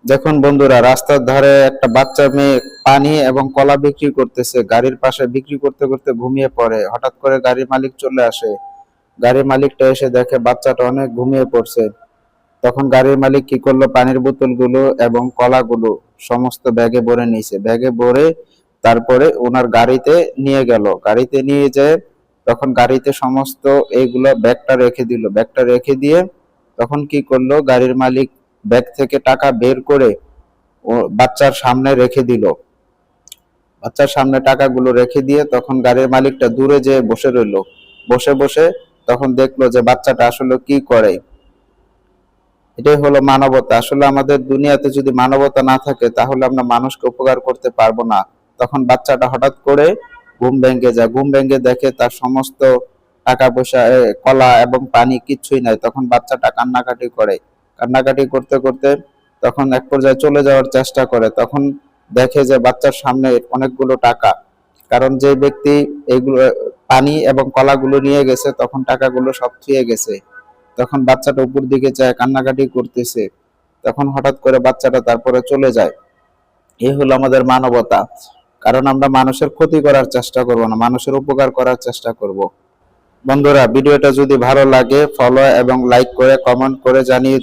দেখুন বন্ধুরা, রাস্তার ধারে একটা বাচ্চা মেয়ে পানি এবং কলা বিক্রি করতেছে। গাড়ির পাশে বিক্রি করতে করতে ঘুমিয়ে পড়ে। হঠাৎ করে গাড়ির মালিক চলে আসে। গাড়ির মালিকটা এসে দেখে বাচ্চাটা অনেক ঘুমিয়ে পড়ছে। তখন গাড়ির মালিক কি করলো, পানির বোতলগুলো এবং কলাগুলো সমস্ত ব্যাগে ভরে নিয়েছে। ব্যাগে ভরে তারপরে ওনার গাড়িতে নিয়ে গেল। গাড়িতে নিয়ে যায়, তখন গাড়িতে সমস্ত এইগুলো ব্যাগটা রেখে দিল। ব্যাগটা রেখে দিয়ে তখন কি করলো, গাড়ির মালিক ব্যাগ থেকে টাকা বের করে ও বাচ্চার সামনে রেখে দিল। বাচ্চার সামনে টাকাগুলো রেখে দিয়ে তখন গাড়ির মালিকটা দূরে যেয়ে বসে রইলো। বসে বসে তখন দেখলো যে বাচ্চাটা আসলে কি করে। এটাই হলো মানবতা। আসলে আমাদের দুনিয়াতে যদি মানবতা না থাকে তাহলে আমরা মানুষকে উপকার করতে পারবো না। তখন বাচ্চাটা হঠাৎ করে ঘুম ভেঙে যায়। ঘুম ভেঙে দেখে তার সমস্ত টাকা পয়সা, কলা এবং পানি কিচ্ছুই নাই। তখন বাচ্চাটা কান্নাকাটি করে। কান্নাকাটি করতে করতে তখন এক পর্যায়ে চলে যাওয়ার চেষ্টা করে। তখন দেখে যে বাচ্চার সামনে অনেকগুলো টাকা। কারণ যে ব্যক্তি এইগুলো পানি এবং কলাগুলো নিয়ে গেছে তখন টাকাগুলো সব ছুঁয়ে গেছে। তখন বাচ্চাটা উপর দিকে চায়, কান্নাকাটি করতেছে। তখন হঠাৎ করে বাচ্চাটা তারপরে চলে যায়। এই হলো আমাদের মানবতা। কারণ আমরা মানুষের ক্ষতি করার চেষ্টা করব না, মানুষের উপকার করার চেষ্টা করব। বন্ধুরা, ভিডিওটা যদি ভালো লাগে ফলো এবং লাইক করে কমেন্ট করে জানিয়ে দিও।